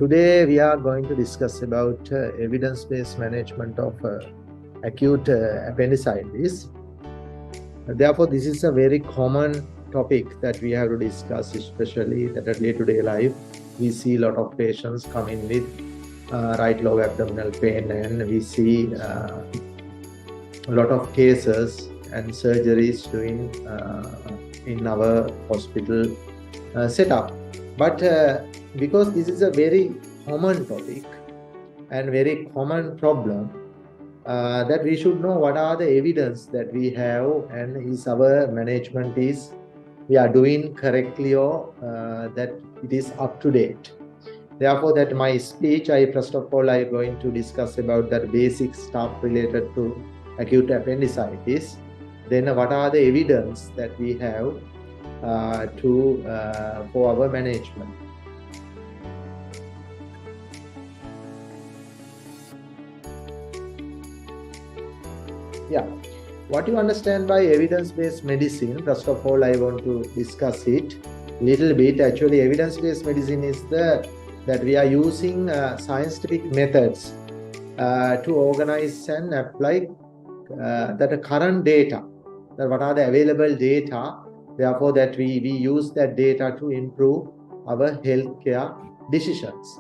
Today we are going to discuss about evidence-based management of acute appendicitis. Therefore, this is a very common topic that we have to discuss, especially that at day-to-day life. We see a lot of patients coming with right lower abdominal pain, and we see a lot of cases and surgeries doing in our hospital setup. But because this is a very common topic and very common problem, that we should know what are the evidence that we have, and is our management we are doing correctly, or that it is up to date. Therefore, that my speech, first of all, I'm going to discuss about the basic stuff related to acute appendicitis. Then what are the evidence that we have for our management. Yeah, what you understand by evidence-based medicine, first of all, I want to discuss it a little bit. Actually, evidence-based medicine is that we are using scientific methods to organize and apply the current data, that what are the available data. Therefore, that we use that data to improve our healthcare decisions.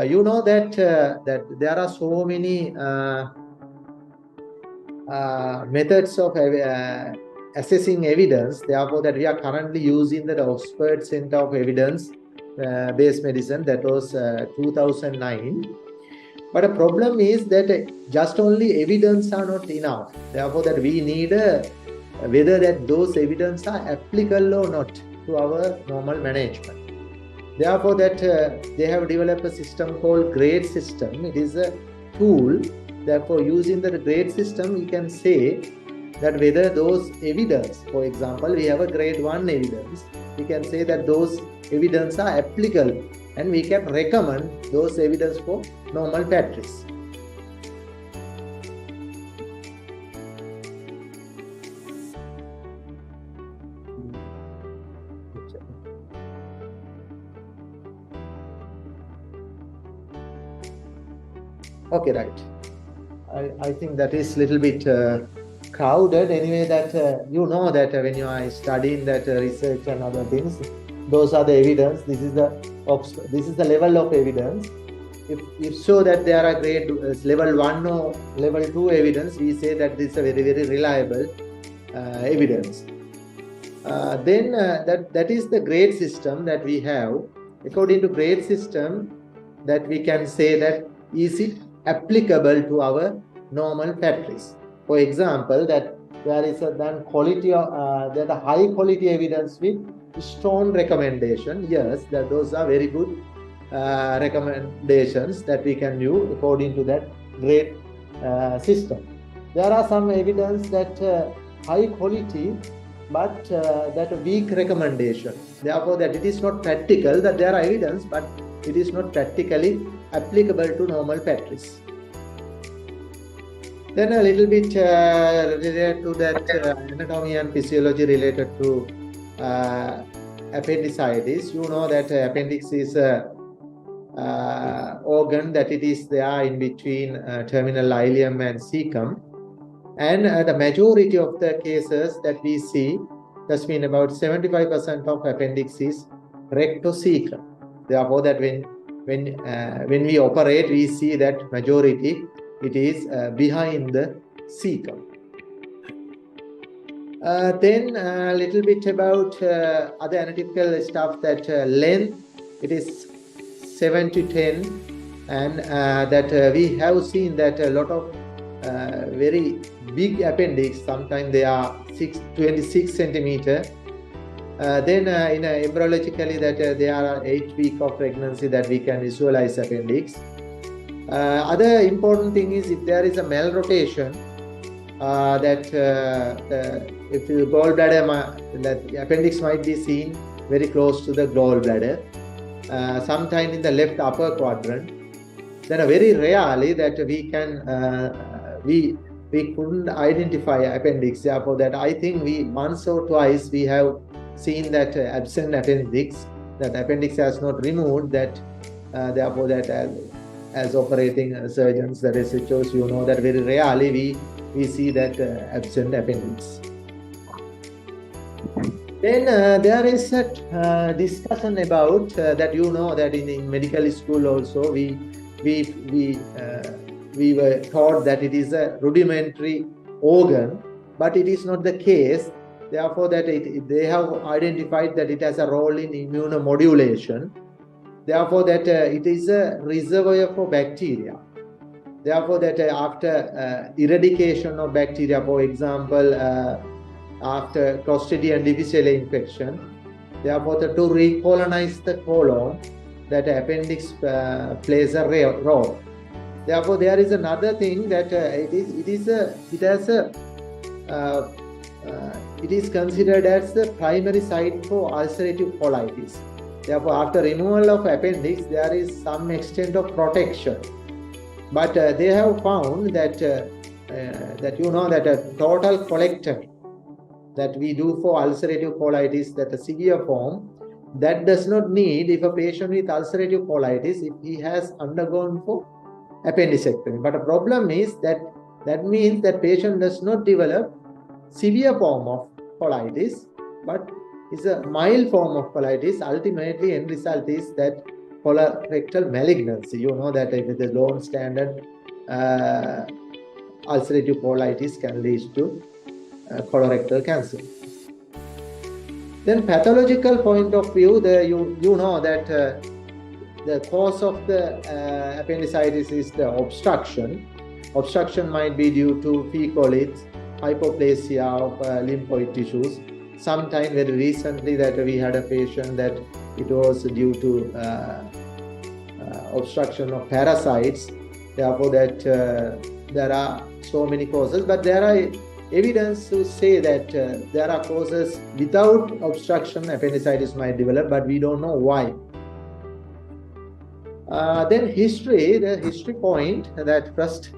You know that there are so many methods of assessing evidence. Therefore, that we are currently using the Oxford Center of Evidence-Based Medicine, that was 2009. But the problem is that just only evidence are not enough. Therefore, that we need whether that those evidence are applicable or not to our normal management. Therefore, that they have developed a system called grade system. It is a tool. Therefore, using the grade system, we can say that whether those evidence, for example, we have a grade 1 evidence, we can say that those evidence are applicable, and we can recommend those evidence for normal practice. Okay, right. I think that is a little bit crowded. Anyway, that you know that when you are studying that research and other things, those are the evidence. This is the level of evidence. If so that there are grade level 1 or level 2 evidence, we say that this is a very, very reliable evidence. Then that is the grade system that we have. According to grade system, that we can say that is it applicable to our normal practice. For example, that there is a then quality of that a high quality evidence with strong recommendation. Yes, that those are very good recommendations that we can do according to that grade system. There are some evidence that high quality, but that weak recommendation. Therefore, that it is not practical, that there are evidence, but it is not practically applicable to normal practice. Then a little bit related to that anatomy and physiology related to appendicitis. You know that appendix is a organ that it is there in between terminal ileum and cecum. And the majority of the cases that we see, that's been about 75% of appendix is rectocecum. Therefore, that when we operate, we see that majority it is behind the cecum. Then a little bit about other analytical stuff, that length, it is 7 to 10, and that we have seen that a lot of very big appendix, sometimes they are 26 centimeter. Then in embryologically, that there are 8 weeks of pregnancy that we can visualize appendix. Other important thing is if there is a malrotation, that if the gallbladder, that appendix might be seen very close to the gallbladder, sometime in the left upper quadrant. Then very rarely that we can we couldn't identify appendix. Therefore, that I think we once or twice we have seen that absent appendix, that appendix has not removed, that Therefore, that as operating surgeons, the SHOs, you know that very rarely we see that absent appendix. Then there is a discussion about that, you know, that in medical school also we were taught that it is a rudimentary organ, but it is not the case. Therefore, that they have identified that it has a role in immunomodulation. Therefore, that it is a reservoir for bacteria. Therefore, that after eradication of bacteria, for example, after Clostridium difficile infection, therefore, to recolonize the colon, that appendix plays a role. Therefore, there is another thing that it is considered as the primary site for ulcerative colitis. Therefore, after removal of appendix, there is some extent of protection. But they have found that you know that a total colectomy that we do for ulcerative colitis, that a severe form, that does not need, if a patient with ulcerative colitis, if he has undergone for appendicectomy. But the problem is that means that patient does not develop severe form of colitis, but is a mild form of colitis. Ultimately, end result is that colorectal malignancy. You know that if the long standard ulcerative colitis can lead to colorectal cancer. Then pathological point of view, you know that the cause of the appendicitis is the obstruction. Obstruction might be due to fecalith, hypoplasia of lymphoid tissues. Sometime very recently that we had a patient that it was due to obstruction of parasites. Therefore, that there are so many causes, but there are evidence to say that there are causes without obstruction appendicitis might develop, but we don't know why. Then the history point that first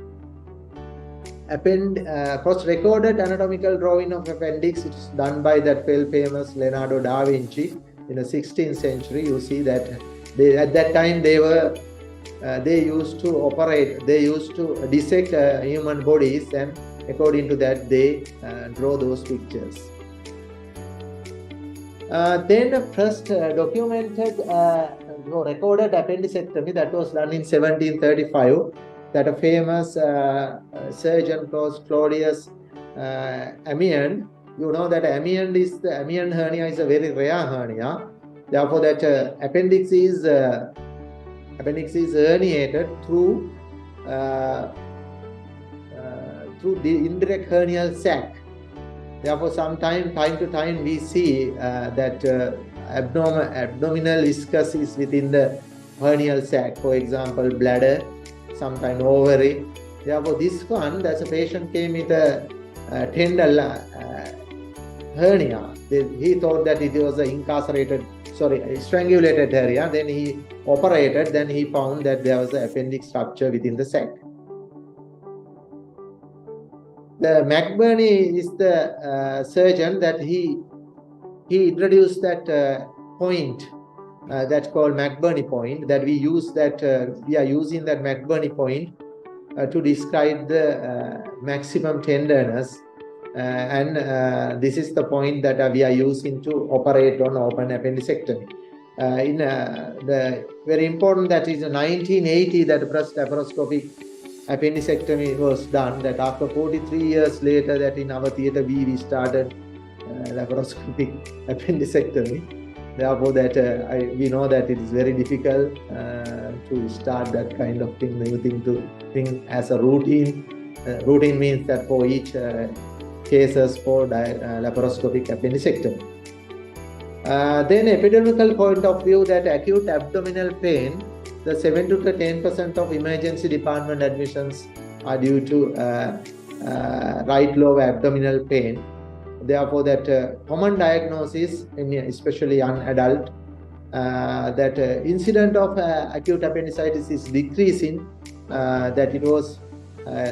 recorded anatomical drawing of appendix is done by that famous Leonardo da Vinci in the 16th century. You see that at that time they used to dissect human bodies, and according to that they draw those pictures. Then the first documented recorded appendicectomy that was done in 1735, that a famous surgeon called Claudius Amiens. You know that Amiens hernia is a very rare hernia. Therefore, that appendix is herniated through the indirect hernial sac. Therefore, time to time we see that abdominal viscous is within the hernial sac. For example, bladder, sometimes ovary. Therefore, this one, as a patient came with a tender hernia. He thought that it was a strangulated hernia. Then he operated. Then he found that there was an appendix structure within the sac. The McBurney is the surgeon that he introduced that point that's called McBurney point, that we are using that McBurney point to describe the maximum tenderness, and this is the point that we are using to operate on open appendicectomy. The very important that is in 1980 that first laparoscopic appendicectomy was done, that after 43 years later that in our theatre we started laparoscopic appendicectomy. Therefore, that we know that it is very difficult to start that kind of thing, new thing to think as a routine. Routine means that for each cases for laparoscopic appendicectomy. Then epidemiological point of view, that acute abdominal pain, the 7 to 10% of emergency department admissions are due to right lower abdominal pain. Therefore, that common diagnosis, especially young adult, that incident of acute appendicitis is decreasing. That it was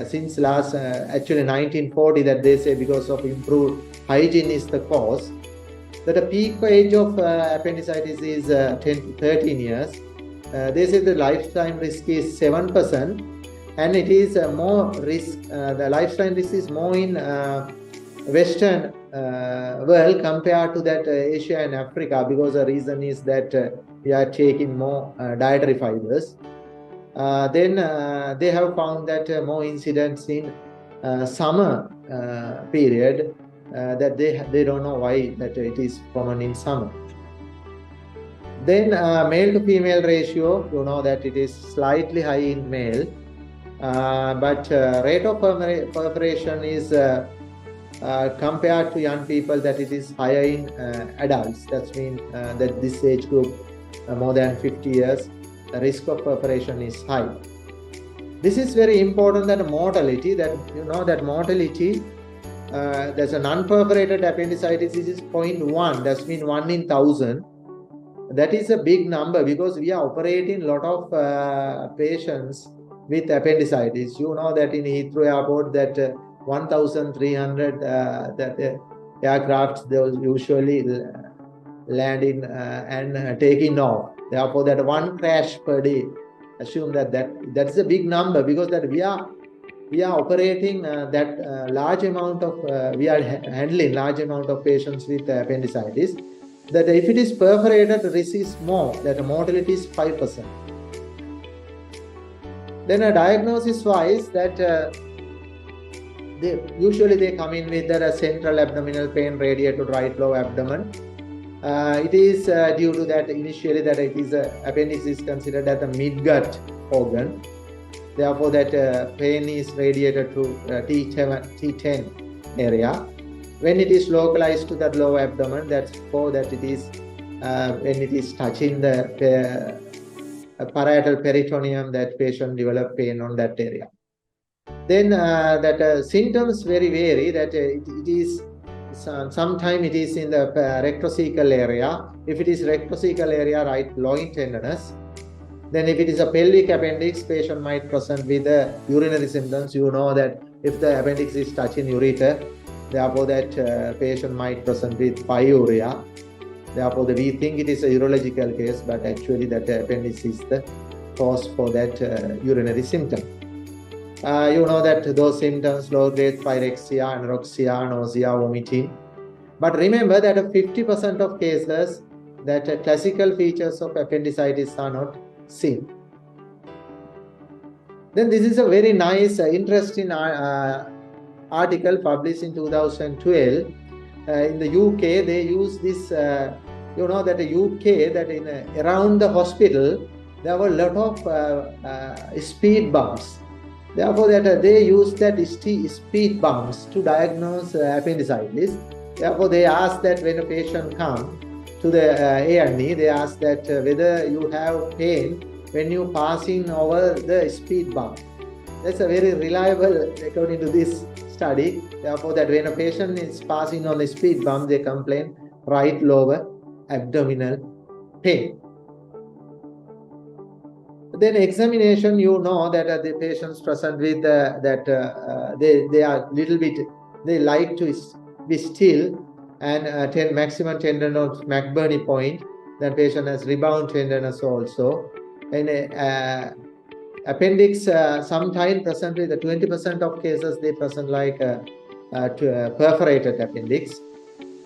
since last actually 1940 that they say because of improved hygiene is the cause. That the peak age of appendicitis is 10 to 13 years. They say the lifetime risk is 7%, and it is more risk. The lifetime risk is more in Western world compared to that Asia and Africa, because the reason is that we are taking more dietary fibers. Then they have found that more incidents in summer period, that they don't know why that it is common in summer. Then male to female ratio, you know that it is slightly high in male, but rate of perforation is compared to young people, that it is higher in adults. That means that this age group, more than 50 years, the risk of perforation is high. This is very important, that mortality, that you know that mortality, there's an unperforated appendicitis, this is 0.1, that means 1 in 1,000. That is a big number, because we are operating a lot of patients with appendicitis. You know that in Heathrow Airport, that 1,300 that aircrafts, those usually land in and taking off. Therefore, that one crash per day, assume that is a big number, because that we are operating that large amount of we are handling large amount of patients with appendicitis. That if it is perforated, the risk is more, that the mortality is 5%. Then a diagnosis wise, that they usually come in with the central abdominal pain radiated to right lower abdomen. It is due to that initially that it is appendix is considered as a midgut organ. Therefore, that pain is radiated to T10 area. When it is localized to that lower abdomen, that's for that it is when it is touching the parietal peritoneum, that patient develop pain on that area. Then that symptoms very vary. That it is sometimes it is in the rectocecal area. If it is rectocecal area, right loin tenderness. Then if it is a pelvic appendix, patient might present with urinary symptoms. You know that if the appendix is touching ureter, therefore that patient might present with pyuria. Therefore, we think it is a urological case, but actually that appendix is the cause for that urinary symptom. You know that those symptoms, low-grade pyrexia, anorexia, nausea, vomiting. But remember that 50% of cases, that classical features of appendicitis are not seen. Then this is a very nice, interesting article published in 2012. In the UK, they use this, you know that the UK, that in around the hospital, there were a lot of speed bumps. Therefore, that they use that speed bumps to diagnose appendicitis. Therefore, they ask that when a patient comes to the A&E, they ask that whether you have pain when you passing over the speed bump. That's a very reliable, according to this study. Therefore, that when a patient is passing on the speed bump, they complain right lower abdominal pain. Then examination, you know that the patients present with that they are little bit, they like to be still, and maximum tenderness McBurney point. That patient has rebound tenderness also. And appendix sometimes present with 20% of cases, they present like perforated appendix.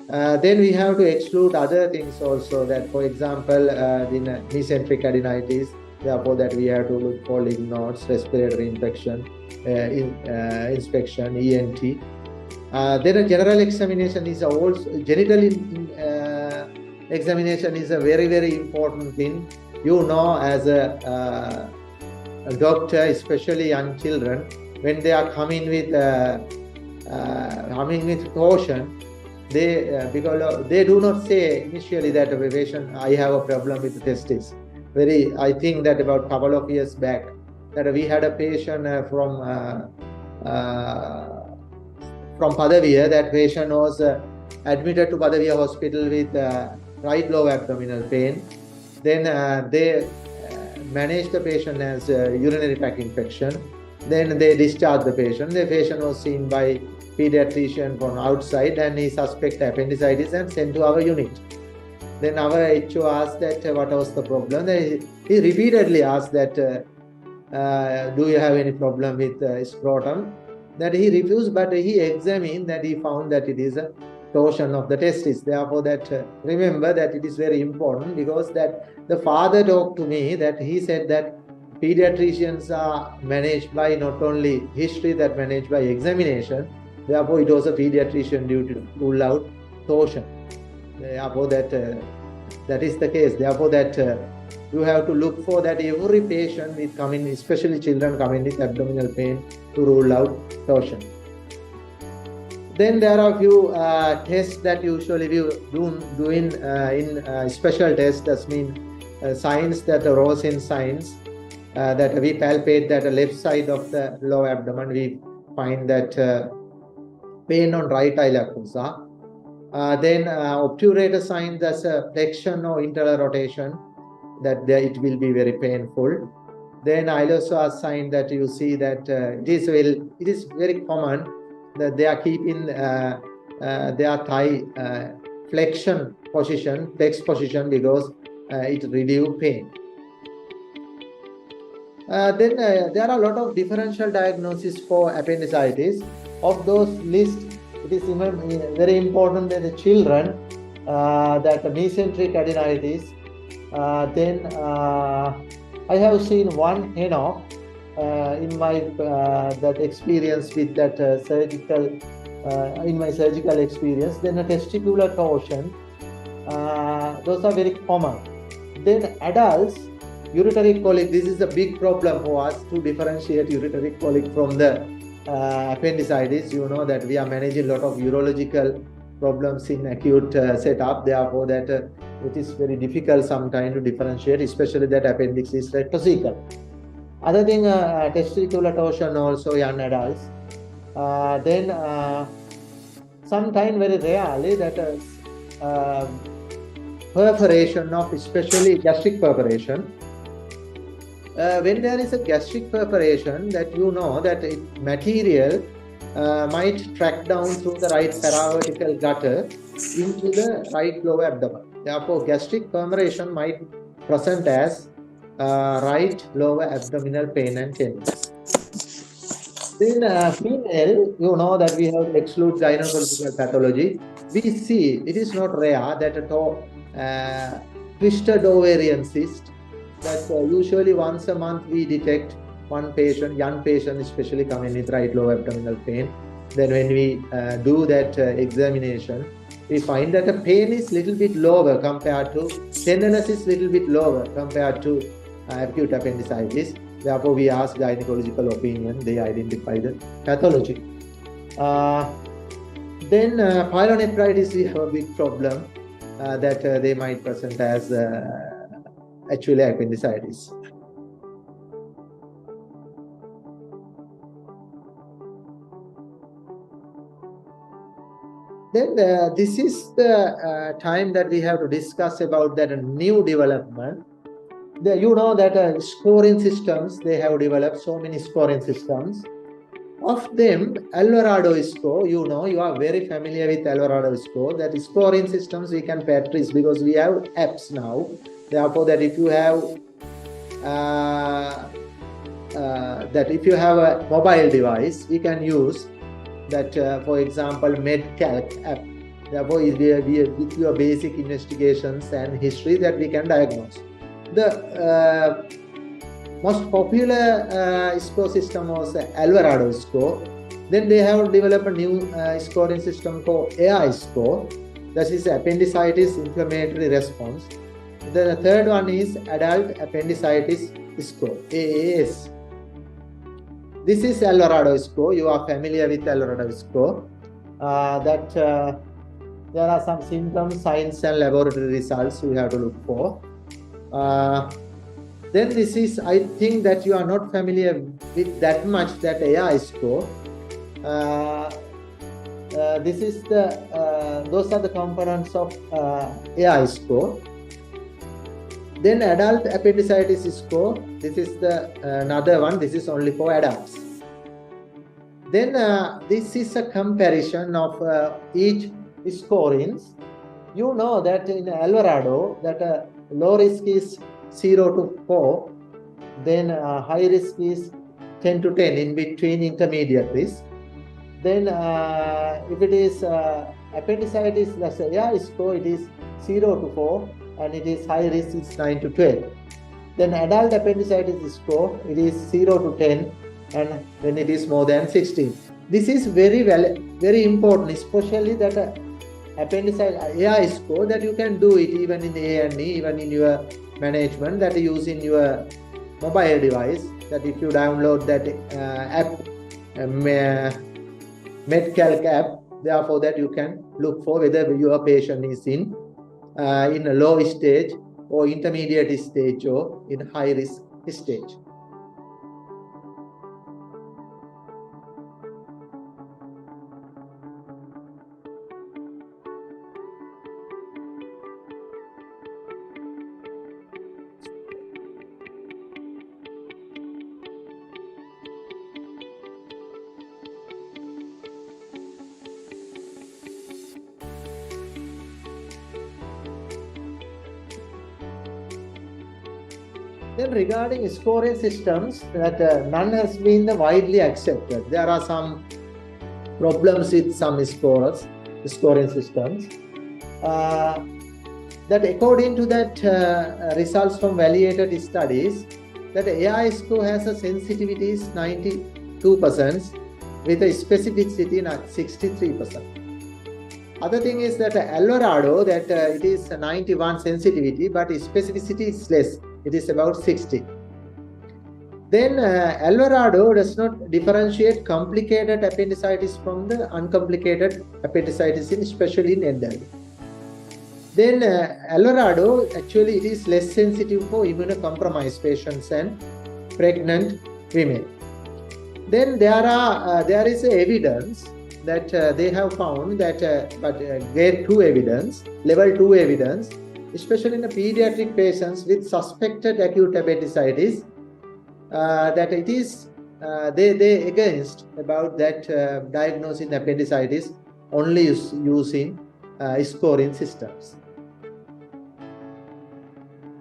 Then we have to exclude other things also, that for example in mesenteric adenitis, therefore that we have to look for lymph nodes, respiratory infection, inspection, ENT. Then a general examination is also, genital examination is a very, very important thing. You know, as a doctor, especially young children, when they are coming with caution, because they do not say initially that the patient, I have a problem with the testis. I think that about a couple of years back, that we had a patient from Padavia. That patient was admitted to Padavia hospital with right lower abdominal pain. Then they managed the patient as urinary tract infection. Then they discharged the patient. The patient was seen by pediatrician from outside, and he suspected appendicitis and sent to our unit. Then our HO asked that what was the problem. Then he repeatedly asked that, do you have any problem with scrotum? That he refused, but he examined that he found that it is a torsion of the testis. Therefore, that remember that it is very important, because that the father talked to me that he said that pediatricians are managed by not only history, that managed by examination. Therefore, it was a pediatrician duty to rule out torsion. Therefore, that is the case. Therefore, that you have to look for that every patient with coming, especially children coming with abdominal pain, to rule out torsion. Then there are a few tests that usually we do in special tests. That means signs that are Rosen signs, that we palpate that the left side of the lower abdomen, we find that pain on right iliac fossa. Then obturator signs as a flexion or internal rotation, that it will be very painful. Then iliopsoas sign that you see that it is very common that they are keeping their thigh flex position, because it reduces pain. Then there are a lot of differential diagnoses for appendicitis. Of those lists, it is very important that the children, that mesenteric adenitis. Then I have seen one HAAWK in my that experience with that surgical in my surgical experience. Then a testicular torsion. Those are very common. Then adults, ureteric colic. This is a big problem for us to differentiate ureteric colic from the appendicitis. You know that we are managing a lot of urological problems in acute setup. Therefore, that it is very difficult sometimes to differentiate, especially that appendix is rectocecal. Other thing, testicular torsion also young adults. Then sometimes very rarely that perforation of, especially gastric perforation. When there is a gastric perforation, that you know that material might track down through the right paravertical gutter into the right lower abdomen. Therefore, gastric perforation might present as right lower abdominal pain and tenderness. Then female, you know that we have to exclude gynecological pathology. We see it is not rare that twisted ovarian cyst, that usually once a month we detect one patient, young patient especially, coming with right lower abdominal pain. Then when we do that examination, we find that the pain is little bit lower compared to, tenderness is little bit lower compared to acute appendicitis. Therefore, we ask gynecological opinion. They identify the pathology. Then pyelonephritis, we have a big problem that they might present as actually appendicitis. Then this is the time that we have to discuss about that new development. You know that scoring systems, they have developed so many scoring systems. Of them, Alvarado score, you know, you are very familiar with Alvarado score. That scoring systems we can practice because we have apps now. Therefore, that if you have a mobile device, we can use that, for example, MedCalc app. Therefore, it will give you a basic investigations and history that we can diagnose. The most popular score system was Alvarado score. Then they have developed a new scoring system called AI score. That is appendicitis inflammatory response. The third one is adult appendicitis score, AAS. This is Alvarado score. You are familiar with Alvarado score. There are some symptoms, signs, and laboratory results we have to look for. Then this is, I think that you are not familiar with that much, that AI score. This is the those are the components of AI score. Then adult appendicitis score. This is the another one. This is only for adults. Then this is a comparison of each scorings. You know that in Alvarado, that low risk is 0 to 4, then high risk is 10 to 10, in between intermediate risk. Then if it is appendicitis, that's a HAAWK score, it is 0 to 4, and it is high risk is 9 to 12. Then adult appendicitis score, it is 0 to 10, and when it is more than 16. This is very important, especially that appendicitis HAAWK score, that you can do it even in A&E, even in your management, that using your mobile device, that if you download that app, MedCalc app, therefore that you can look for whether your patient is in a low stage or intermediate stage or in high risk stage. Then regarding scoring systems, that none has been widely accepted. There are some problems with some scoring systems. That according to that results from validated studies, that HAAWK score has a sensitivity is 92% with a specificity at 63%. Other thing is that Alvarado, that it is 91 sensitivity, but specificity is less. It is about 60. Then Alvarado does not differentiate complicated appendicitis from the uncomplicated appendicitis, especially in elderly. Then Alvarado, actually it is less sensitive for immunocompromised patients and pregnant women. Then there is evidence that they have found that, grade 2 evidence, level 2 evidence, especially in the pediatric patients with suspected acute appendicitis, that it is they against about that diagnosing appendicitis only using scoring systems.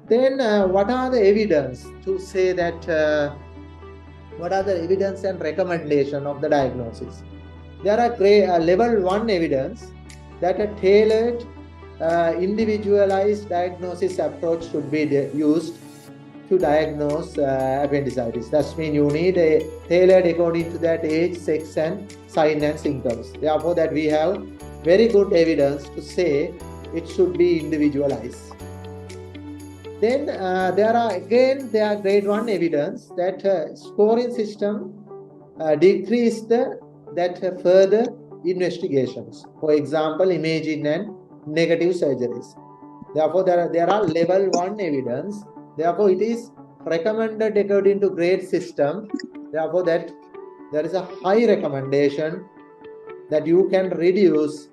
Then what are the evidence to say that what are the evidence and recommendation of the diagnosis? There are level 1 evidence that a tailored individualized diagnosis approach should be used to diagnose appendicitis. That means you need a tailored according to that age, sex, and sign and symptoms. Therefore, that we have very good evidence to say it should be individualized. Then there are grade 1 evidence that scoring system decrease that further investigations. For example, imaging and negative surgeries. Therefore, there are level 1 evidence. Therefore, it is recommended according to grade system. Therefore, that there is a high recommendation that you can reduce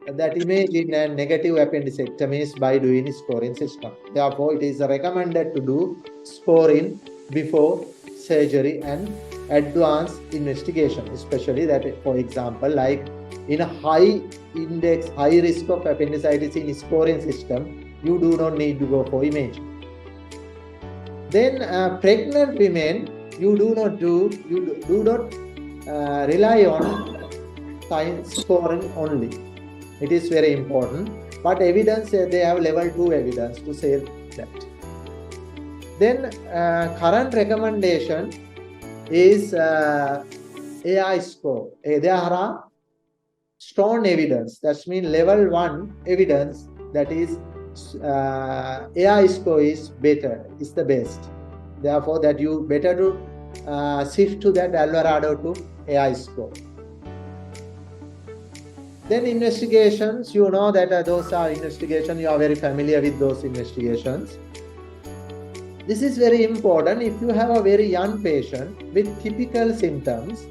that imaging and negative appendectomies by doing scoring system. Therefore, it is recommended to do scoring before surgery and advanced investigation, especially that, for example, like in a high index, high risk of appendicitis in scoring system, you do not need to go for imaging. Then pregnant women, you do not rely on scoring only. It is very important, but evidence, they have level 2 evidence to say that. Then current recommendation is HAAWK score. There are strong evidence, that means level 1 evidence, that is HAAWK score is better, is the best. Therefore, that you better to shift to that Alvarado to HAAWK score. Then investigations, you know that those are investigations, you are very familiar with those investigations. This is very important if you have a very young patient with typical symptoms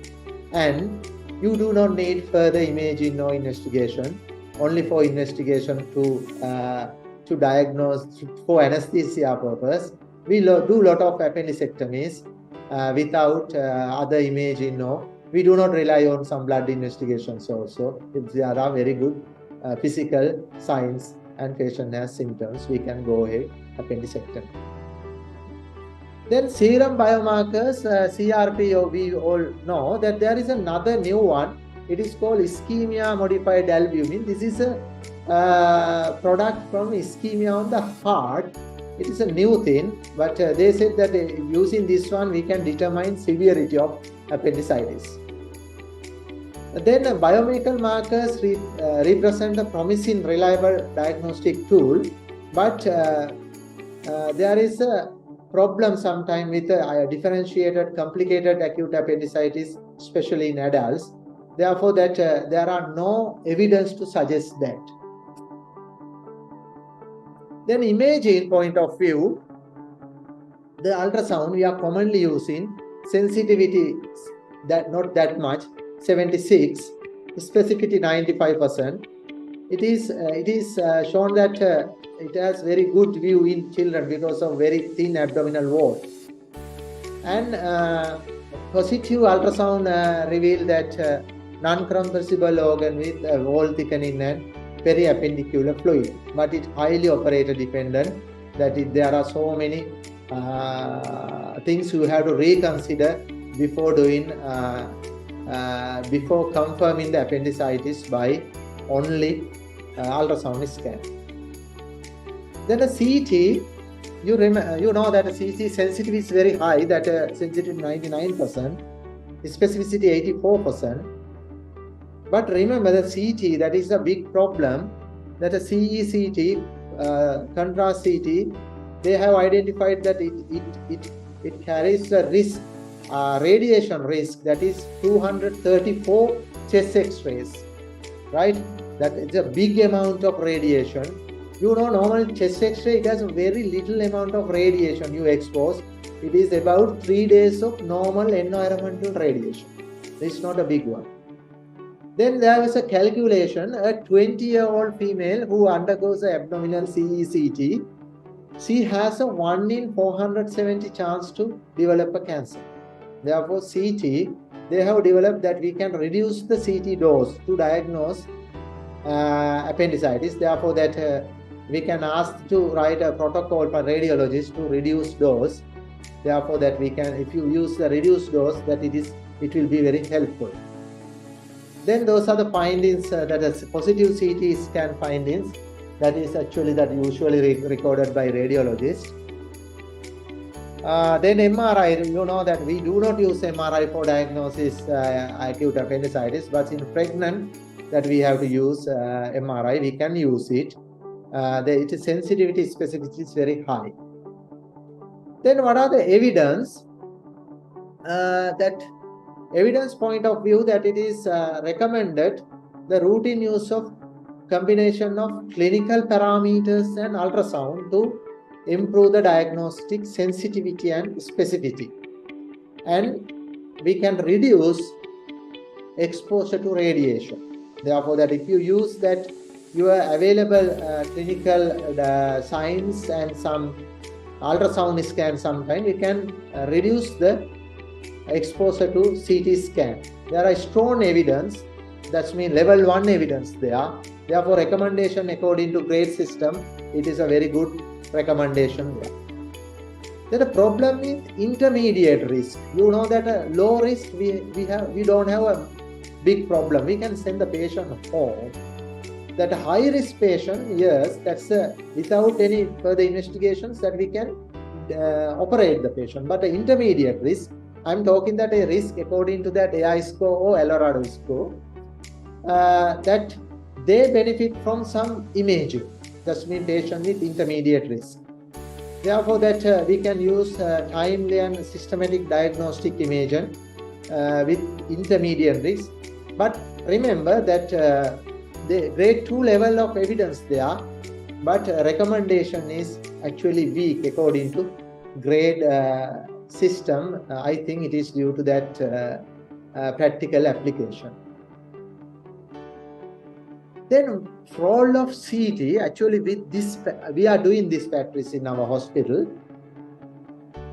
and you do not need further imaging or investigation, only for investigation to diagnose for anesthesia purpose. We do a lot of appendectomies without other imaging, no. We do not rely on some blood investigations also. There are very good physical signs and patient has symptoms, we can go ahead appendicectomy. Then serum biomarkers, CRP, we all know that there is another new one. It is called ischemia modified albumin. This is a product from ischemia on the heart. It is a new thing, but they said that using this one we can determine severity of appendicitis. Then biochemical markers represent a promising, reliable diagnostic tool, but there is a problem sometimes with differentiated, complicated acute appendicitis, especially in adults. Therefore, that there are no evidence to suggest that. Then imaging point of view, the ultrasound we are commonly using, sensitivity that not that much, 76, specificity 95%. It is shown that it has very good view in children because of very thin abdominal wall. And positive ultrasound reveal that non-compressible organ with wall thickening and periappendicular fluid, but it's highly operator dependent. That there are so many things you have to reconsider before doing before confirming the appendicitis by only ultrasound scan. Then the CT, you know that the CT sensitivity is very high, that sensitivity 99%, specificity 84%. But remember the CT, that is a big problem, that a CECT, contrast CT, they have identified that it carries a risk, radiation risk, that is 234 chest x-rays, right? That is a big amount of radiation. You know, normal chest x-ray, it has a very little amount of radiation you expose. It is about 3 days of normal environmental radiation. It's not a big one. Then there was a calculation, a 20-year-old female who undergoes an abdominal CECT, she has a 1 in 470 chance to develop a cancer. Therefore, CT, they have developed that we can reduce the CT dose to diagnose appendicitis. Therefore, that we can ask to write a protocol for radiologists to reduce dose. Therefore, that we can, if you use the reduced dose, that it will be very helpful. Then those are the findings, that is positive CT scan findings. That is actually that usually recorded by radiologists. Then MRI, you know that we do not use MRI for diagnosis acute appendicitis, but in pregnant that we have to use MRI, we can use it. Its sensitivity specificity is very high. Then what are the evidence? That evidence point of view, that it is recommended the routine use of combination of clinical parameters and ultrasound to improve the diagnostic sensitivity and specificity. And we can reduce exposure to radiation. Therefore, that if you use that your available clinical signs and some ultrasound scan sometime, you can reduce the exposure to CT scan. There are strong evidence, that means level 1 evidence there. Therefore, recommendation according to grade system, it is a very good recommendation there. Then the problem with intermediate risk. You know that a low risk, we don't have a big problem. We can send the patient home. That a high risk patient, yes, that's without any further investigations that we can operate the patient. But the intermediate risk, I'm talking that a risk according to that AI score or Eldorado score, that they benefit from some imaging. That means patient with intermediate risk. Therefore, that we can use timely and systematic diagnostic imaging with intermediate risk. But remember that the grade 2 level of evidence there, but recommendation is actually weak according to grade system. I think it is due to that practical application. Then role of CT, actually with this, we are doing this practice in our hospital.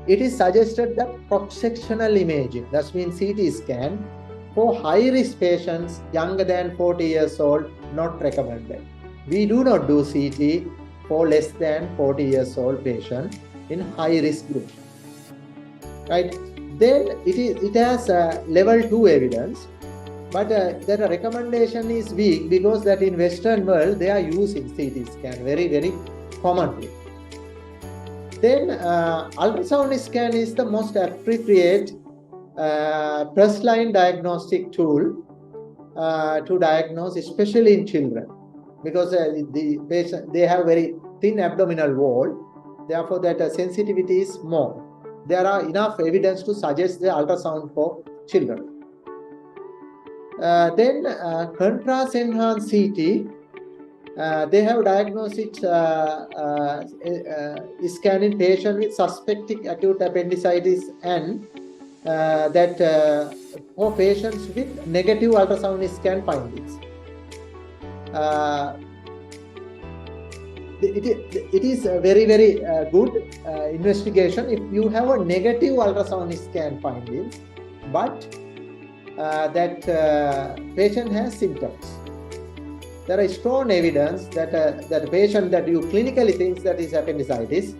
It is suggested that cross-sectional imaging, that means CT scan, For high-risk patients younger than 40 years old, not recommended. We do not do CT for less than 40 years old patient in high-risk group. Right? Then it has level 2 evidence, but that recommendation is weak because that in Western world they are using CT scan very, very commonly. Then ultrasound scan is the most appropriate first-line diagnostic tool to diagnose, especially in children, because the patient, they have very thin abdominal wall, therefore that sensitivity is more. There are enough evidence to suggest the ultrasound for children. Then contrast enhanced CT, they have diagnosed scanning patient with suspected acute appendicitis and for patients with negative ultrasound scan findings. It is a very, very good investigation if you have a negative ultrasound scan findings, but that patient has symptoms. There is strong evidence that that patient that you clinically think that is appendicitis,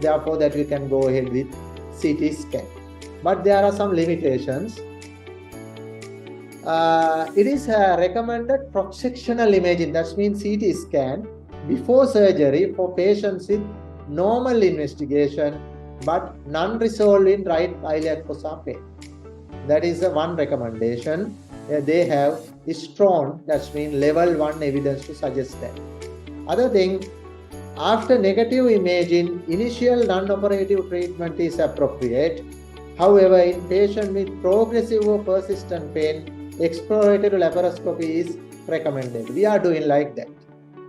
therefore that you can go ahead with CT scan. But there are some limitations. It is recommended cross-sectional imaging, that means CT scan, before surgery for patients with normal investigation but non-resolved in right iliac fossa pain. That is one recommendation. They have strong, that means level 1 evidence to suggest that. Other thing, after negative imaging, initial non-operative treatment is appropriate. However, in patients with progressive or persistent pain, exploratory laparoscopy is recommended. We are doing like that.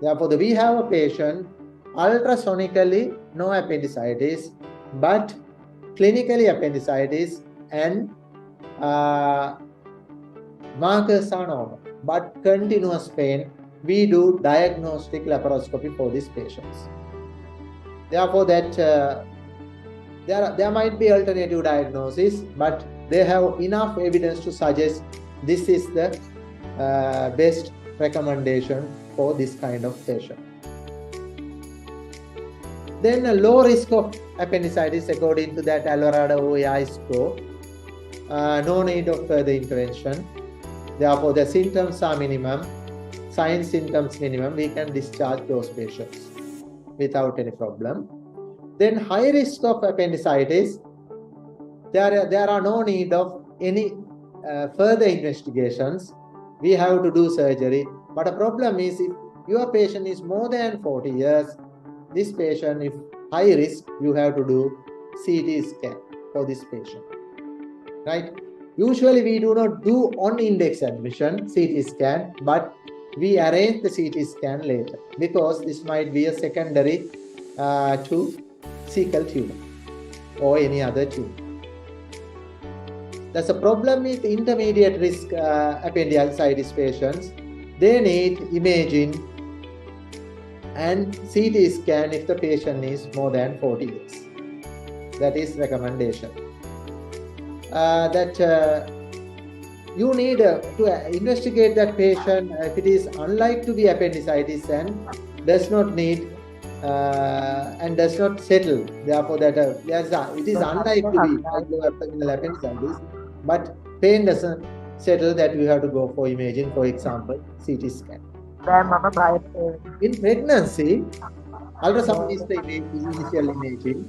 Therefore, we have a patient ultrasonically no appendicitis, but clinically appendicitis and markers are normal, but continuous pain. We do diagnostic laparoscopy for these patients. Therefore, that there might be alternative diagnosis, but they have enough evidence to suggest this is the best recommendation for this kind of patient. Then a low risk of appendicitis according to that Anuradhapura score. No need of further intervention. Therefore, the symptoms are minimum, sign symptoms minimum. We can discharge those patients without any problem. Then high risk of appendicitis, there are no need of any further investigations. We have to do surgery. But the problem is if your patient is more than 40 years, this patient, if high risk, you have to do CT scan for this patient. Right? Usually we do not do on index admission CT scan, but we arrange the CT scan later because this might be a secondary to cecal tumor or any other tumor. There's a problem with intermediate risk appendicitis patients. They need imaging and CT scan if the patient is more than 40 years. That is recommendation. You need to investigate that patient if it is unlikely to be appendicitis and does not need and does not settle. Therefore, that it is unlikely to be abdominal appendicitis, but pain doesn't settle, that you have to go for imaging, for example, CT scan. In pregnancy, ultrasound is the initial imaging.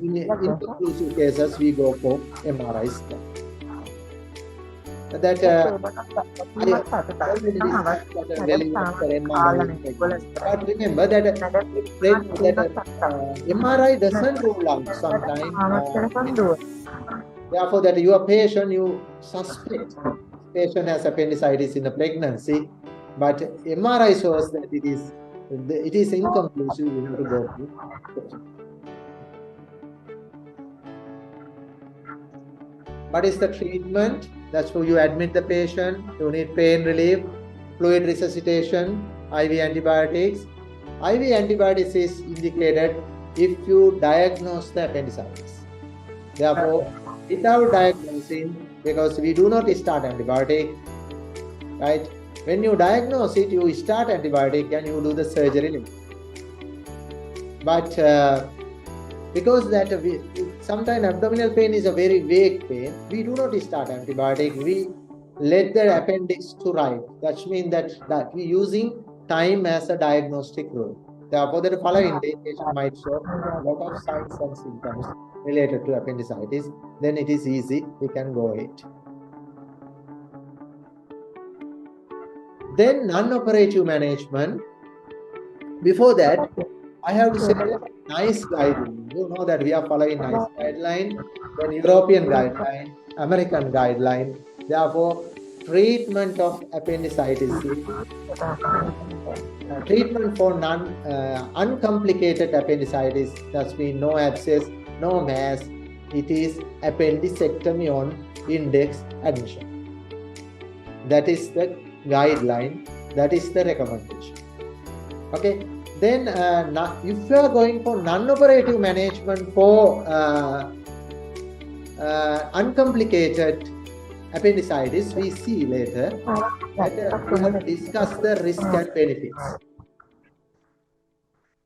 In conclusive cases, we go for MRI scan. That but remember that MRI doesn't rule out sometimes. Therefore, that your patient, you suspect patient has appendicitis in the pregnancy, but MRI shows that it is inconclusive. You have to go through. What is the treatment? That's why you admit the patient. You need pain relief, fluid resuscitation, IV antibiotics. IV antibiotics is indicated if you diagnose the appendicitis. Therefore, without diagnosing, because we do not start antibiotic, right? When you diagnose it, you start antibiotic and you do the surgery. But because that sometimes abdominal pain is a very vague pain, we do not start antibiotic. We let the appendix to write. That means that we using time as a diagnostic rule. Therefore, the following patient might show a lot of signs and symptoms related to appendicitis. Then it is easy, we can go it. Then non-operative management. Before that, I have to say nice guideline. You know that we are following nice guideline, then European guideline, American guideline. Therefore, treatment of appendicitis, treatment for uncomplicated appendicitis, that means no abscess, no mass. It is appendicectomy on index admission. That is the guideline. That is the recommendation. Okay. Then, if you are going for non-operative management for uncomplicated appendicitis, we see later that we have discussed the risk and benefits.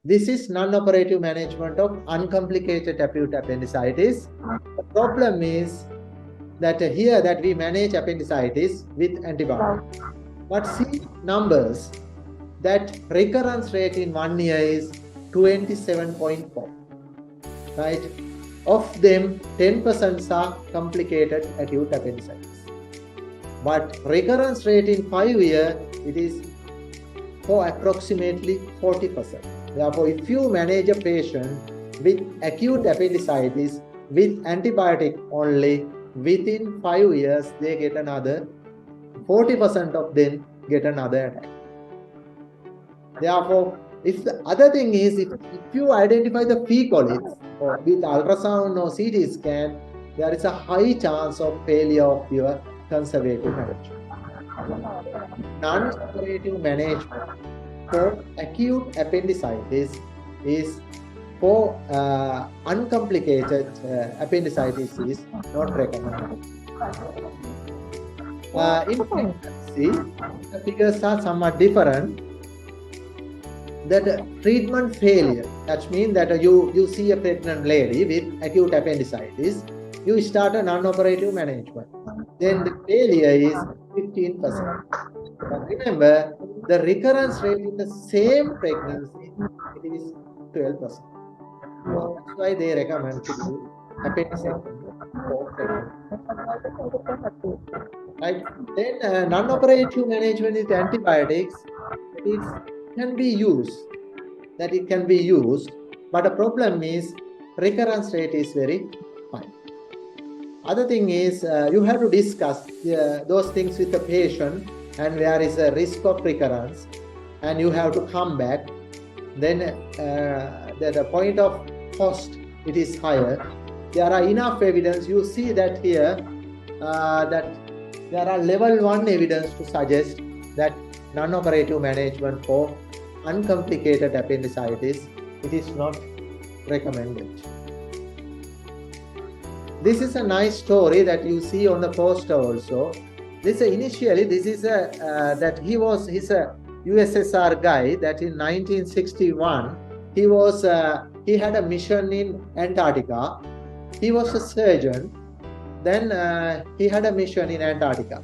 This is non-operative management of uncomplicated acute appendicitis. The problem is that here that we manage appendicitis with antibiotics. But see numbers. That recurrence rate in 1 year is 27.4, right? Of them, 10% are complicated acute appendicitis. But recurrence rate in 5 years, it is for approximately 40%. Therefore, if you manage a patient with acute appendicitis with antibiotic only, within 5 years, they get another, 40% of them get another attack. Therefore, if the other thing is, if you identify the fecolids with ultrasound or CT scan, there is a high chance of failure of your conservative management. Non-operative management for acute appendicitis is for uncomplicated appendicitis is not recommended. In pregnancy, the figures are somewhat different. That treatment failure, that means that you see a pregnant lady with acute appendicitis, you start a non-operative management. Then the failure is 15%. But remember, the recurrence rate in the same pregnancy, it is 12%. That's why they recommend to do appendectomy for pregnancy. Right? Then non-operative management with antibiotics, it can be used. That it can be used, but the problem is recurrence rate is very high. Other thing is you have to discuss those things with the patient, and there is a risk of recurrence, and you have to come back. Then the point of cost, it is higher. There are enough evidence. You see that here that there are level 1 evidence to suggest that non-operative management for uncomplicated appendicitis, it is not recommended. This is a nice story that you see on the poster also. This initially, this is that he's a USSR guy that in 1961 he had a mission in Antarctica. He was a surgeon. Then he had a mission in Antarctica.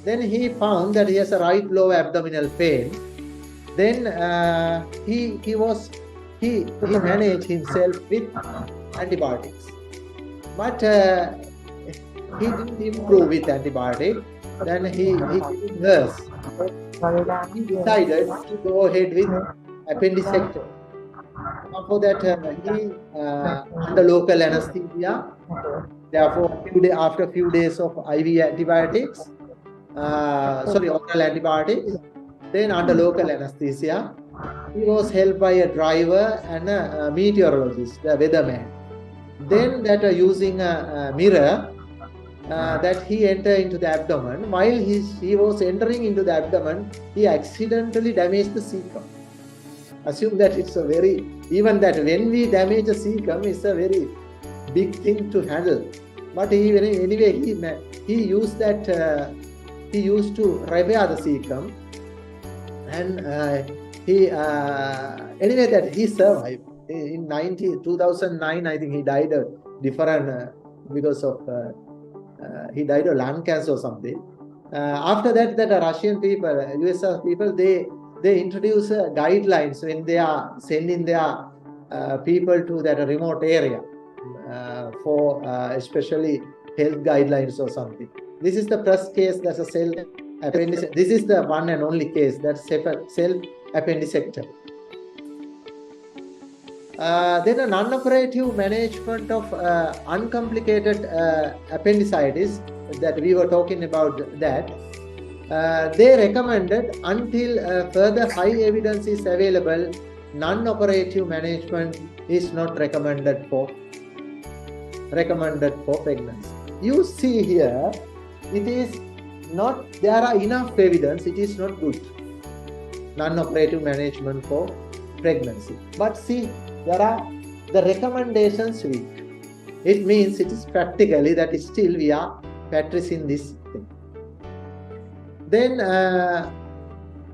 Then he found that he has a right lower abdominal pain. Then he managed himself with antibiotics, but he didn't improve with antibiotic. Then he did worse. He decided to go ahead with appendectomy. For that, he under local anesthesia. Therefore, after a few days of IV antibiotics, oral antibiotics, then under local anesthesia, he was helped by a driver and a meteorologist, a weatherman. Then that using a mirror, that he entered into the abdomen. While he was entering into the abdomen, he accidentally damaged the cecum. Assume that it's a very, even that when we damage a cecum, it's a very big thing to handle. But anyway, he used that. He used to repair the cecum, and anyway that he survived. In 2009, I think he died of different because of he died of lung cancer or something. After that, Russian people, USSR people, they introduce guidelines when they are sending their people to that remote area for especially health guidelines or something. This is the first case that's a cell appendicectomy. This is the one and only case that's cell appendicectomy. Then a non-operative management of uncomplicated appendicitis that we were talking about that. They recommended until further high evidence is available, non-operative management is not recommended for pregnancy. You see here, it is not, there are enough evidence, it is not good. Non-operative management for pregnancy. But see, there are the recommendations weak. It means it is practically that still we are practicing this thing. Then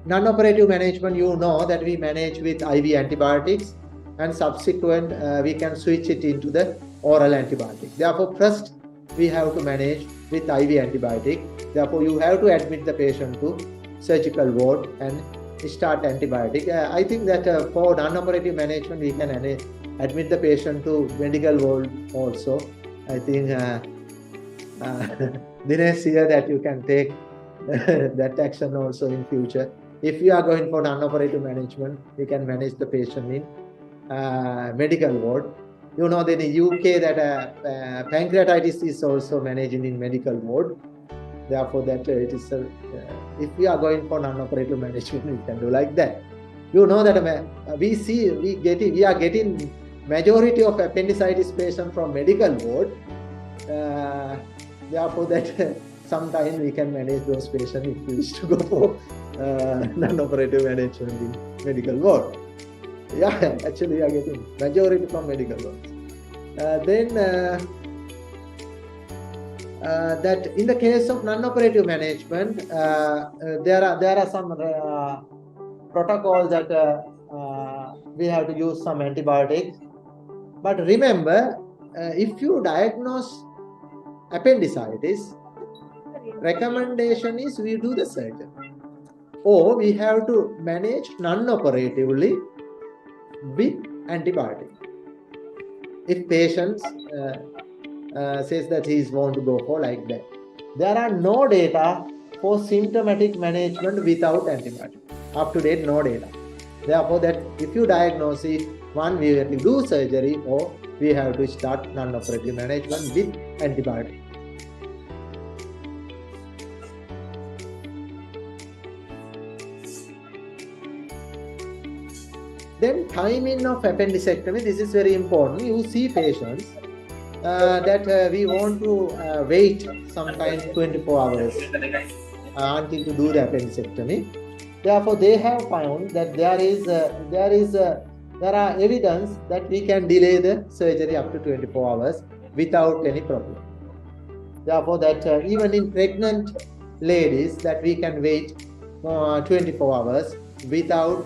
non-operative management, you know that we manage with IV antibiotics, and subsequent we can switch it into the oral antibiotic. Therefore, first we have to manage with IV antibiotic. Therefore, you have to admit the patient to surgical ward and start antibiotic. I think that for non-operative management, we can admit the patient to medical ward also. I think Dinesh here that you can take that action also in future. If you are going for non-operative management, you can manage the patient in medical ward. You know that in UK that pancreatitis is also managed in medical ward. Therefore, that it is if we are going for non-operative management, we can do like that. You know that we are getting majority of appendicitis patients from medical ward. Therefore, that sometimes we can manage those patients if we wish to go for non-operative management in medical ward. Yeah, actually we are getting majority from medical wards. That in the case of non-operative management, there are some protocols that we have to use some antibiotics. But remember, if you diagnose appendicitis, recommendation is we do the surgery, or we have to manage non-operatively with antibiotic. If patients says that he is want to go for like that. There are no data for symptomatic management without antibiotic. Up to date, no data. Therefore, that if you diagnose it, one we have to do surgery, or we have to start non-operative management with antibiotic. Then timing of appendicectomy, this is very important. You see patients that we want to wait sometimes 24 hours until to do the appendicectomy. Therefore, they have found that there are evidence that we can delay the surgery up to 24 hours without any problem. Therefore, that even in pregnant ladies, that we can wait 24 hours without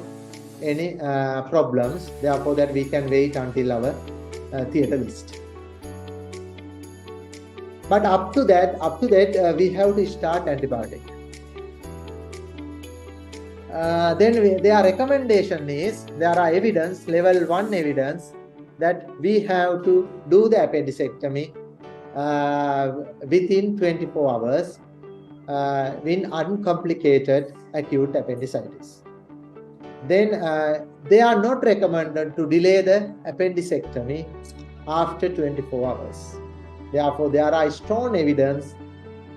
any problems. Therefore, that we can wait until our theatre list. But up to that, we have to start antibiotic. Then their recommendation is, there are evidence, level 1 evidence, that we have to do the appendicectomy within 24 hours in uncomplicated acute appendicitis. Then they are not recommended to delay the appendicectomy after 24 hours. Therefore, there are strong evidence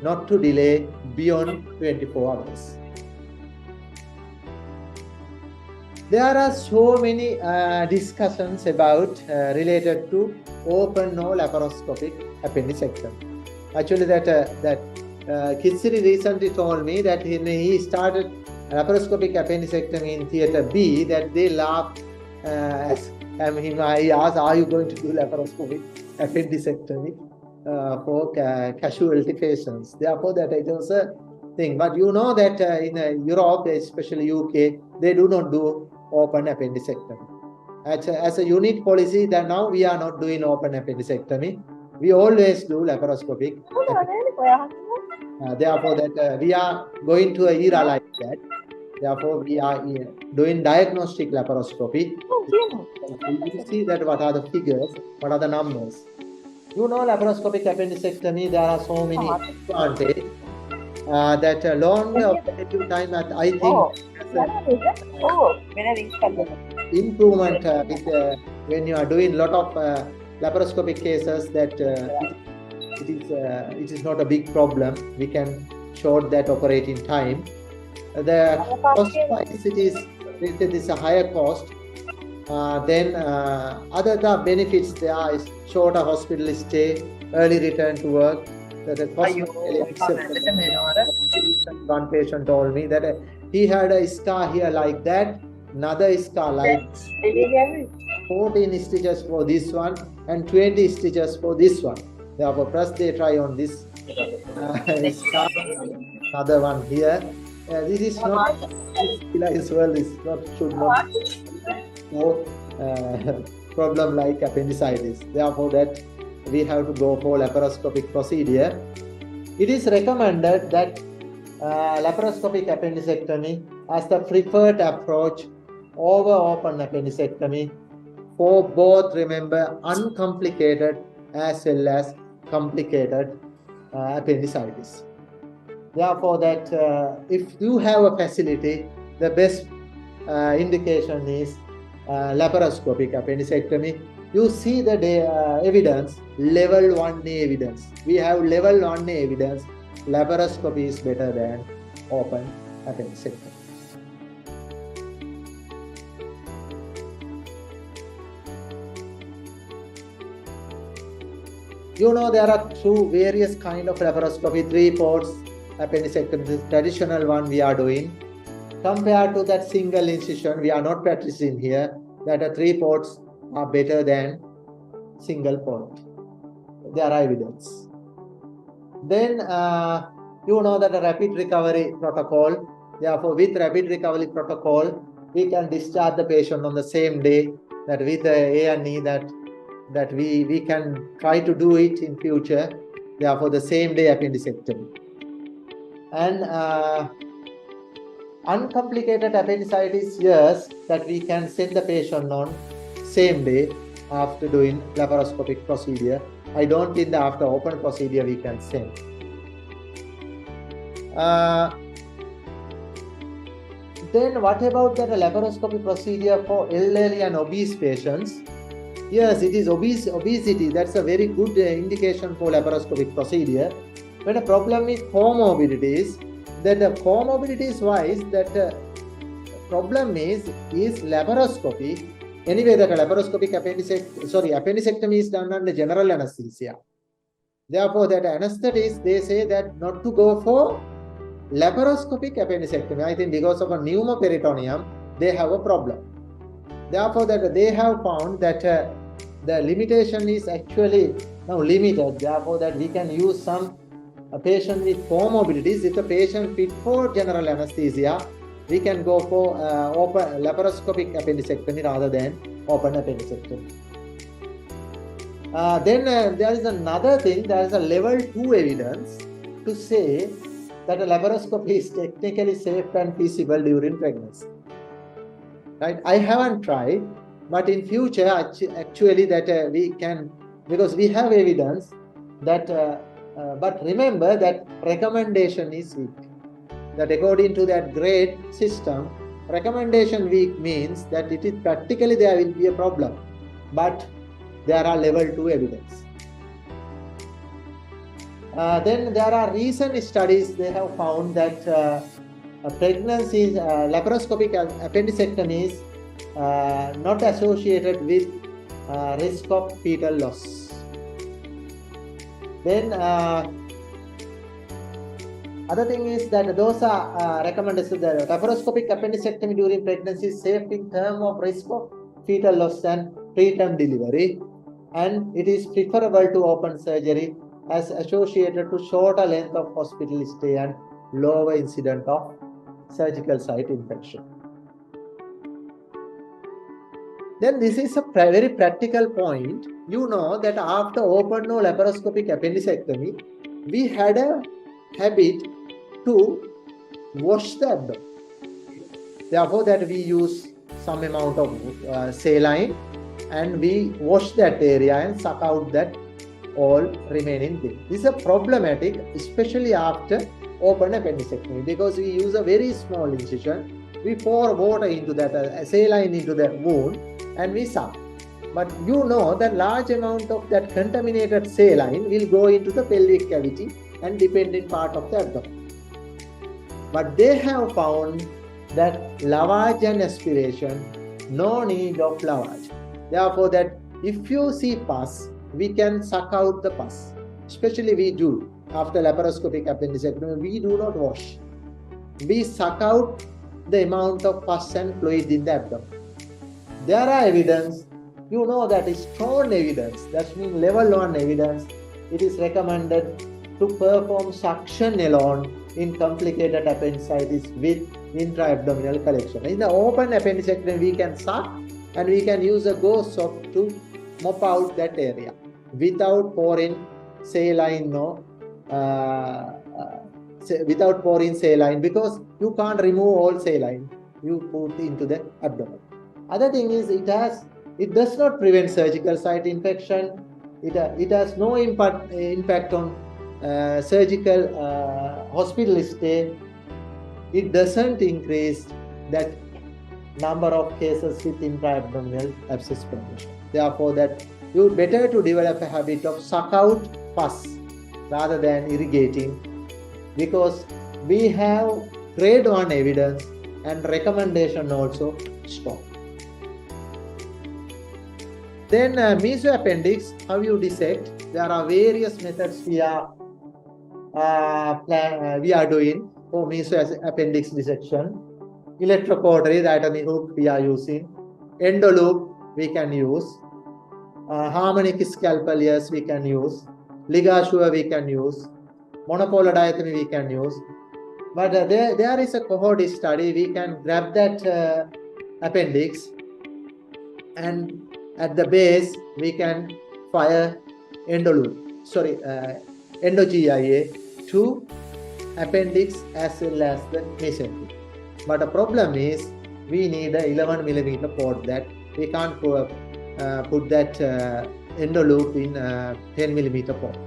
not to delay beyond 24 hours. There are so many discussions about related to open or laparoscopic appendicectomy. Actually, that Kitsiri recently told me that he started laparoscopic appendicectomy in theatre B, that they laughed at him. I asked, are you going to do laparoscopic appendicectomy? for casualty patients. Therefore, that it was a thing. But you know that in Europe, especially UK, they do not do open appendectomy. As a unit policy, that now we are not doing open appendectomy. We always do laparoscopic. Therefore, that we are going to an era like that. Therefore, we are doing diagnostic laparoscopy. You see that what are the figures, what are the numbers. You know, laparoscopic appendectomy, there are so many advantages. That longer operative time, I think, improvement with, when you are doing a lot of laparoscopic cases, that it is not a big problem. We can short that operating time. The cost wise, it is a higher cost. Then other the benefits there is shorter hospital stay, early return to work. The cost one patient told me that he had a scar here like that, another scar like 14 stitches for this one and 20 stitches for this one. Therefore, first they try on this scar, another one here. This is not, this well is not, should not no problem like appendicitis. Therefore, that we have to go for laparoscopic procedure. It is recommended that laparoscopic appendectomy as the preferred approach over open appendectomy for both, remember, uncomplicated as well as complicated appendicitis. Therefore, that if you have a facility, the best indication is laparoscopic appendectomy. You see the evidence, level 1A evidence. We have level 1A evidence. Laparoscopy is better than open appendectomy. You know, there are two various kind of laparoscopy, 3 ports appendectomy, the traditional one we are doing. Compared to that single incision, we are not practicing here, that 3 ports are better than single port. There are evidence. Then you know that a rapid recovery protocol. Therefore, with rapid recovery protocol, we can discharge the patient on the same day. That with A&E, that we can try to do it in future. Therefore, the same day appendectomy. And uncomplicated appendicitis, yes, that we can send the patient on same day after doing laparoscopic procedure. I don't think that after open procedure we can send. Then what about that laparoscopy procedure for elderly and obese patients? Yes, it is obesity. That's a very good indication for laparoscopic procedure. When a problem is comorbidities, that the comorbidities wise, that problem is laparoscopy. Anyway, that laparoscopic appendectomy is done under general anesthesia. Therefore, that anesthetists, they say that not to go for laparoscopic appendectomy. I think because of a pneumoperitoneum, they have a problem. Therefore, that they have found that the limitation is actually now limited. Therefore, that we can use some patient with comorbidities. If the patient fit for general anesthesia, we can go for open laparoscopic appendectomy rather than open appendectomy. Then there is another thing. There is a level 2 evidence to say that a laparoscopy is technically safe and feasible during pregnancy. Right? I haven't tried, but in future, actually, that we can, because we have evidence that. But remember that recommendation is weak. That according to that grade system, recommendation weak means that it is practically there will be a problem, but there are level 2 evidence. Then there are recent studies, they have found that pregnancy, laparoscopic appendectomy is not associated with risk of fetal loss. Then other thing is that those are recommended. So the laparoscopic appendectomy during pregnancy is safe in terms of risk of fetal loss and preterm delivery, and it is preferable to open surgery as associated to shorter length of hospital stay and lower incidence of surgical site infection. Then this is a very practical point. You know that after open or laparoscopic appendicectomy, we had a habit to wash the abdomen. Therefore, that we use some amount of saline and we wash that area and suck out that all remaining thing. This is a problematic, especially after open appendicectomy, because we use a very small incision. We pour water into that, saline into the wound, and we suck. But you know that large amount of that contaminated saline will go into the pelvic cavity and dependent part of the abdomen. But they have found that lavage and aspiration, no need of lavage. Therefore, that if you see pus, we can suck out the pus. Especially we do after laparoscopic appendicectomy, we do not wash. We suck out the amount of pus and fluid in the abdomen. There are evidence, you know, that is strong evidence, that means level 1 evidence. It is recommended to perform suction alone in complicated appendicitis with intra-abdominal collection. In the open appendicectomy, we can suck and we can use a gauze soap to mop out that area without pouring saline, without pouring saline, because you can't remove all saline you put into the abdomen. Other thing is it does not prevent surgical site infection. It has no impact on surgical hospital stay. It doesn't increase that number of cases with intra-abdominal abscess formation. Therefore, that you better to develop a habit of suck out pus rather than irrigating, because we have grade 1 evidence and recommendation also strong. Then mesoappendix, how you dissect? There are various methods we are doing for mesoappendix dissection. Electrocautery, that is the hook we are using. Endoloop we can use. Harmonic scalpel, yes, we can use. Ligature we can use. Monopolar diathermy we can use. But there is a cohort study. We can grab that appendix, and at the base we can fire endoloop, endo-GIA to appendix as well as the mesentery. But the problem is we need a 11 millimeter port that we can't put that endoloop in 10 millimeter port.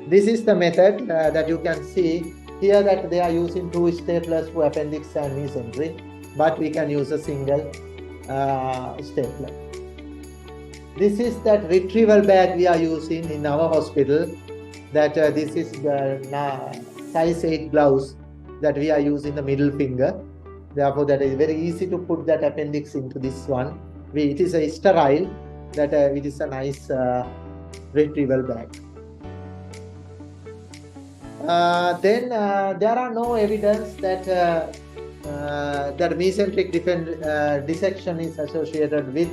This is the method that you can see here, that they are using 2 staplers for appendix and mesentery, but we can use a single stapler. This is that retrieval bag we are using in our hospital. That this is the size 8 gloves that we are using the middle finger. Therefore, that is very easy to put that appendix into this one. It is a sterile, that it is a nice retrieval bag. Then there are no evidence that that mesenteric dissection is associated with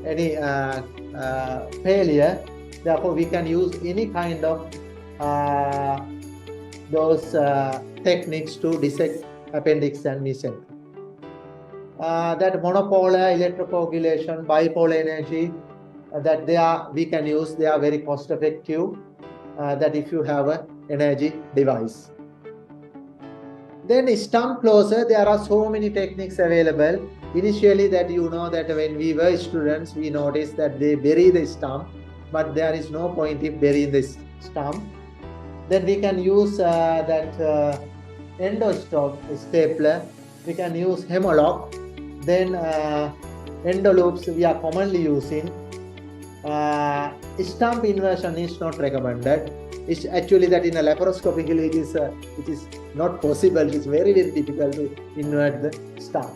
any failure. Therefore, we can use any kind of those techniques to dissect appendix and mesentery. That monopolar electrocoagulation, bipolar energy, that we can use. They are very cost effective. That if you have an energy device. Then stump closer, there are so many techniques available. Initially, that you know that when we were students, we noticed that they bury the stump, but there is no point in burying the stump. Then we can use that endostop stapler. We can use hemlock. Then endoloops we are commonly using. Stump inversion is not recommended. It's actually that in a laparoscopically it is not possible. It is very, very difficult to invert the stump.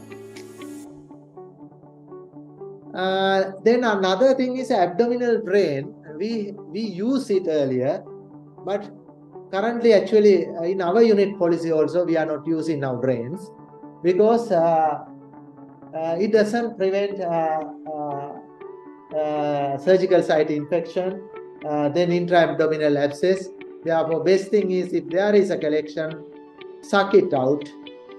Then another thing is abdominal drain. We use it earlier, but currently actually in our unit policy also we are not using now drains, because it doesn't prevent surgical site infection. then intra-abdominal abscess. Therefore, best thing is if there is a collection, suck it out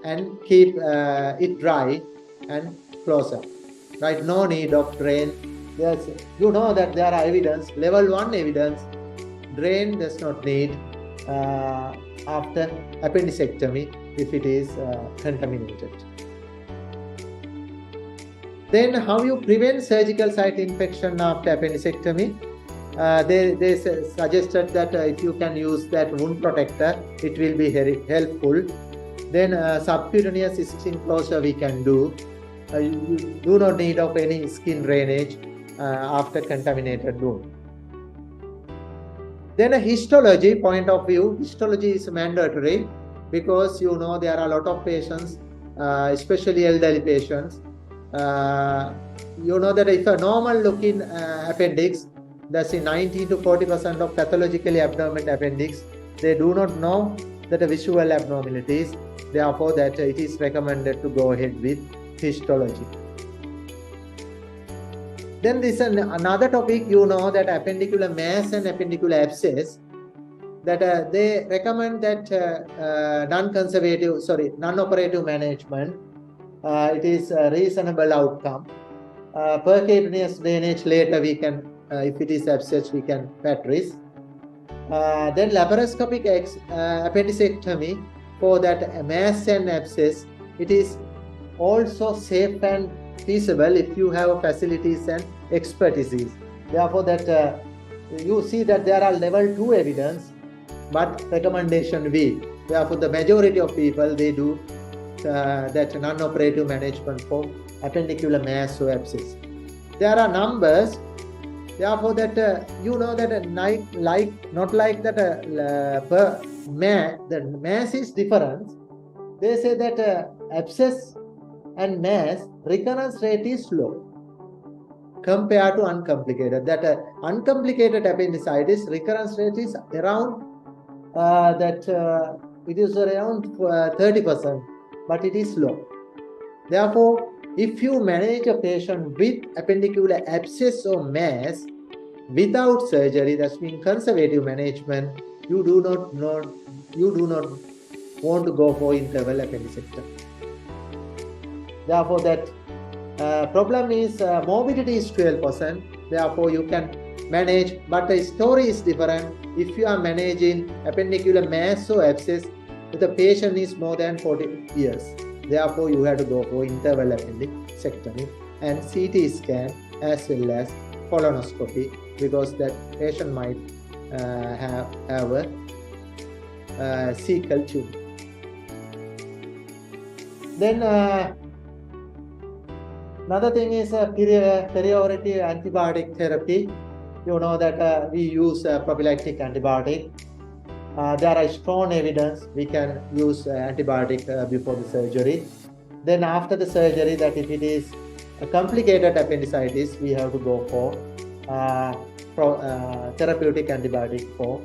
and keep it dry and close up. Right? No need of drain. You know that there are evidence, level 1 evidence, drain does not need after appendicectomy if it is contaminated. Then how you prevent surgical site infection after appendicectomy? They suggested that if you can use that wound protector, it will be very helpful. Then subcutaneous skin closure we can do. You do not need of any skin drainage after contaminated wound. Then a histology point of view, histology is mandatory because you know there are a lot of patients, especially elderly patients. You know that if a normal looking appendix, that's in 90 to 40% of pathologically abnormal appendix, they do not know that the visual abnormalities. Therefore, that it is recommended to go ahead with histology. Then this is another topic, you know that appendicular mass and appendicular abscess, that they recommend that non-operative management. It is a reasonable outcome. Percutaneous drainage later we can, if it is abscess, we can patrice. Then laparoscopic appendicectomy for that mass and abscess, it is also safe and feasible if you have facilities and expertise. Therefore, that you see that there are level 2 evidence, but recommendation weak. Therefore, the majority of people, they do that non-operative management for appendicular mass or abscess. There are numbers. Therefore, that you know that not like that the mass is different. They say that abscess and mass recurrence rate is low compared to uncomplicated. That uncomplicated appendicitis recurrence rate is around it is around 30%, but it is low. Therefore, if you manage a patient with appendicular abscess or mass without surgery, that's mean conservative management, you do not want to go for interval appendicectomy. Therefore, that problem is morbidity is 12%. Therefore, you can manage, but the story is different. If you are managing appendicular mass or abscess, the patient is more than 40 years. Therefore, you have to go for interval appendicectomy and CT scan as well as colonoscopy, because that patient might have a cecal tumor. Then another thing is perioperative antibiotic therapy. You know that we use prophylactic antibiotic. There are strong evidence we can use antibiotic before the surgery. Then after the surgery, that if it is a complicated appendicitis, we have to go for therapeutic antibiotic for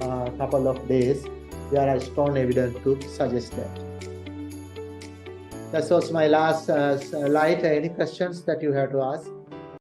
a couple of days. There are strong evidence to suggest that. That was my last slide. Any questions that you have to ask?